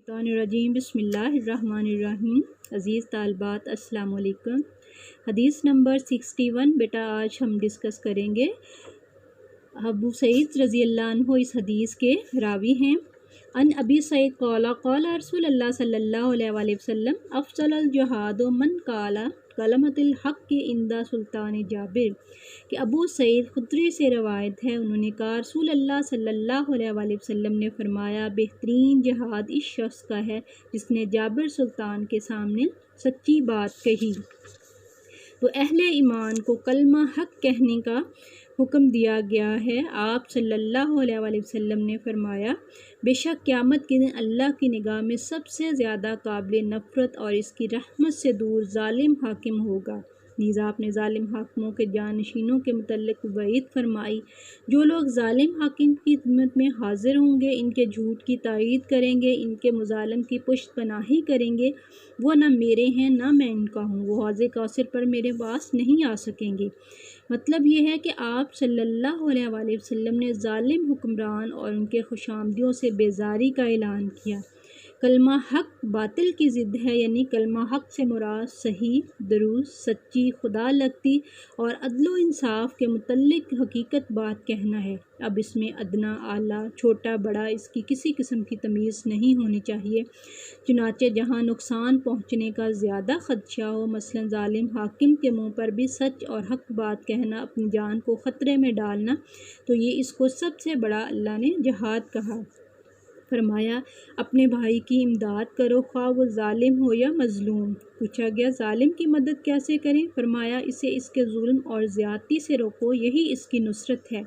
शैतानिर्रजीम बिस्मिल्लाहिर्रहमानिर्रहीम। अज़ीज़ तालिबात अस्सलाम वालेकुम। हदीस नंबर 61 बेटा आज हम डिस्कस करेंगे। अबू सईद रज़ी अल्लाह अन्हु इस हदीस के रावी हैं। अन अबी सईद क़ाला क़ाला रसूलुल्लाह सल्लल्लाहु अलैहि वसल्लम अफ़ज़लुल जिहाद मन क़ाला कलमतुल हक़ के इंदा सुल्तान जाबिर कि अबू सईद खुदरी से रवायत है, उन्होंने कहा रसूल अल्लाह सल्लल्लाहु अलैहि वसल्लम ने फरमाया बेहतरीन जिहाद इस शख्स का है जिसने जाबिर सुल्तान के सामने सच्ची बात कही। तो अहले ईमान को कलमा हक़ कहने का हुक्म दिया गया है। आप सल्लल्लाहु अलैहि वसल्लम ने फरमाया बेशक क़यामत के दिन अल्लाह की निगाह में सबसे ज़्यादा काबिल नफ़रत और इसकी रहमत से दूर ज़ालिम हाकिम होगा। नीज़ आपने ज़ालिम हाकिमों के जानशीनों के मुतल्लिक़ वईद फरमाई, जो लोग ज़ालिम हाकिम की खिदमत में हाज़िर होंगे, इनके झूठ की तायीद करेंगे, इनके मुज़ालिम की पुश्त पनाही करेंगे, वो न मेरे हैं न मैं इनका हूँ, वो हौज़े कौसर पर मेरे पास नहीं आ सकेंगे। मतलब ये है कि आप सल्लल्लाहु अलैहि वसल्लम ने ज़ालिम हुक्मरान और उनके खुशामदियों से बेजारी का ऐलान किया। कलमा हक़ बातिल की ज़िद है, यानी कलमा हक़ से मुराद सही, दुरुस्त, सच्ची, खुदा लगती और अदल इंसाफ के मुतल्लिक़ हकीकत बात कहना है। अब इसमें अदना, आला, छोटा, बड़ा इसकी किसी किस्म की तमीज़ नहीं होनी चाहिए। चुनाचे जहाँ नुकसान पहुँचने का ज़्यादा ख़दशा हो, मसलन ज़ालिम हाकिम के मुँह पर भी सच और हक़ बात कहना अपनी जान को ख़तरे में डालना, तो ये इसको सबसे बड़ा अल्लाह ने जिहाद कहा। फरमाया अपने भाई की इमदाद करो, ख्वाह वो ज़ालिम हो या मज़लूम। पूछा गया ज़ालिम की मदद कैसे करें? फरमाया इसे इसके जुल्म और ज़्यादती से रोको, यही इसकी नुसरत है।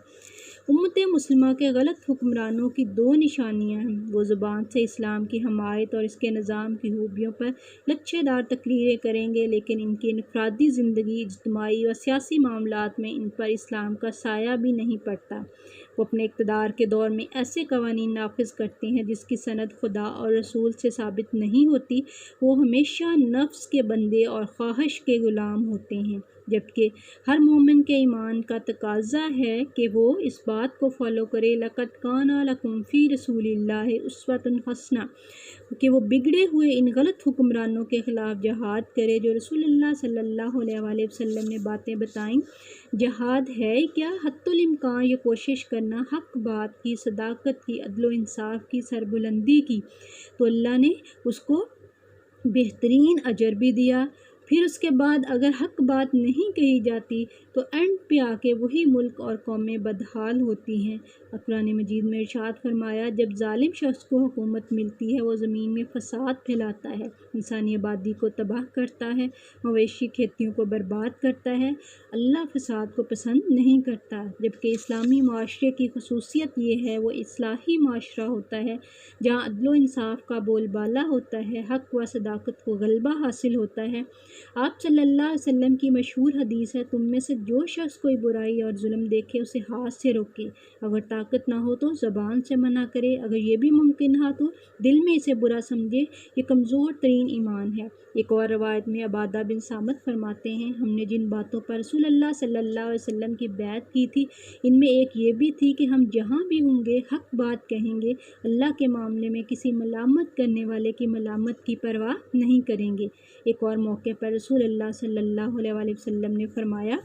उम्मत मुस्लिमा के गलत हुक्मरानों की दो निशानियां हैं। वो ज़ुबान से इस्लाम की हमायत और इसके निज़ाम की खूबियों पर लच्छेदार तकरीरें करेंगे, लेकिन इनकी इनफरादी ज़िंदगी, इज्तिमाई व सियासी मामलात में इन पर इस्लाम का साया भी नहीं पड़ता। वो अपने इक़्तिदार के दौर में ऐसे कवानीन नाफिज करते हैं जिसकी सनद खुदा और रसूल से साबित नहीं होती। वो हमेशा नफ्स के बंदे और ख्वाहिश के ग़ुलाम होते हैं, जबकि हर मोमिन के ईमान का तकाज़ा है कि वो इस बात को फॉलो करे लक़द काना लकुम फ़ी रसूलिल्लाहि उस्वतुन हसना, कि वो बिगड़े हुए इन गलत हुक्मरानों के ख़िलाफ़ जहाद करे जो रसूलुल्लाह सल्लल्लाहु अलैहि वसल्लम ने बातें बताईं। जहाद है क्या? हत्तुल इम्कान ये कोशिश करना हक़ बात की, सदाकत की, अदल इंसाफ की, सरबुलंदी की। तो अल्लाह ने उसको बेहतरीन अजर भी दिया। फिर उसके बाद अगर हक़ बात नहीं कही जाती तो एंड पे आके वही मुल्क और कौमें बदहाल होती हैं। कुरान मजीद में इरशाद फरमाया जब ज़ालिम शख्स को हुकूमत मिलती है वो ज़मीन में फ़साद फैलाता है, इंसानी आबादी को तबाह करता है, मवेशी खेतियों को बर्बाद करता है। अल्लाह फ़साद को पसंद नहीं करता। जबकि इस्लामी माशरे की खसूसियत ये है वो इस्लाही माशरा होता है जहाँ अदल इंसाफ का बोलबाला होता है, हक़ व सदाकत को गलबा हासिल होता है। आप सल्लल्लाहु अलैहि वसल्लम की मशहूर हदीस है, तुम में से जो शख्स कोई बुराई और जुल्म देखे उसे हाथ से रोके, अगर ताकत ना हो तो ज़बान से मना करे, अगर ये भी मुमकिन है तो दिल में इसे बुरा समझे। ये कमज़ोर तरीन ईमान है। एक और रवायत में अबादा बिन सामत फरमाते हैं हमने जिन बातों पर रसूलुल्लाह सल्लल्लाहु अलैहि वसल्लम की बैत की थी, इनमें एक ये भी थी कि हम जहाँ भी होंगे हक़ बात कहेंगे, अल्लाह के मामले में किसी मलामत करने वाले की मलामत की परवाह नहीं करेंगे। एक और मौके पर रसूलुल्लाह सल्लल्लाहु अलैहि वसल्लम ने फरमाया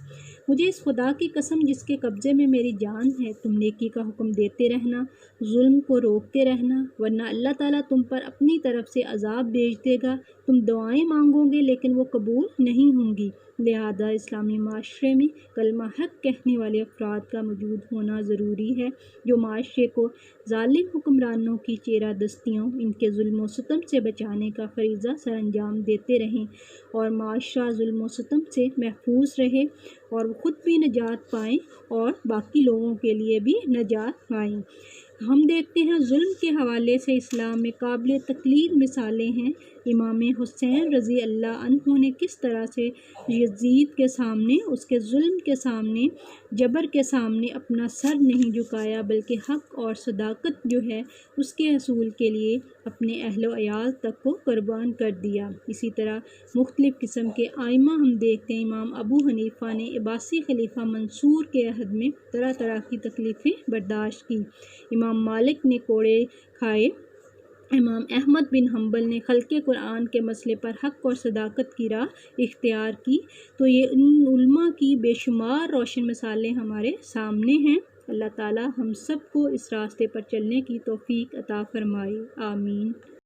मुझे इस खुदा की कसम जिसके कब्ज़े में मेरी जान है, तुम नेकी का हुक्म देते रहना, जुल्म को रोकते रहना, वरना अल्लाह ताला तुम पर अपनी तरफ से अजाब भेज देगा। तुम दुआएं मांगोगे लेकिन वो कबूल नहीं होंगी। लिहाजा इस्लामी माशरे में कलमा हक़ कहने वाले अफराद का मौजूद होना ज़रूरी है, जो माशरे को ज़ालिम हुक्मरानों की चेरा दस्तियों, इनके जुल्म सितम से बचाने का फरीज़ा सर अंजाम देते रहें और माशरा जुल्म सितम से महफूज रहे और ख़ुद भी नजात पाएँ और बाकी लोगों के लिए भी नजात पाएँ। हम देखते हैं जुल्म के हवाले से इस्लाम में काबिल तक़लीद मिसालें हैं। इमाम हुसैन रज़ी अल्लाह अन्हु ने किस तरह से यज़ीद के सामने, उसके जुल्म के सामने, जबर के सामने अपना सर नहीं झुकाया, बल्कि हक़ और सदाकत जो है उसके हसूल के लिए अपने अहलो अयाल तक को कुर्बान कर दिया। इसी तरह मुख्तलिफ़ किस्म के आइमा हम देखते हैं। इमाम अबू हनीफ़ा ने अब्बासी खलीफा मंसूर के अहद में तरह तरह की तकलीफ़ें बर्दाश्त की। इमाम मालिक ने कोड़े खाए, امام احمد بن حنبل نے خلق قرآن کے مسئلے پر حق اور صداقت کی راہ اختیار کی۔ تو یہ ان علماء کی بے شمار روشن مثالیں ہمارے سامنے ہیں۔ اللہ تعالی ہم سب کو اس راستے پر چلنے کی توفیق عطا فرمائے، آمین۔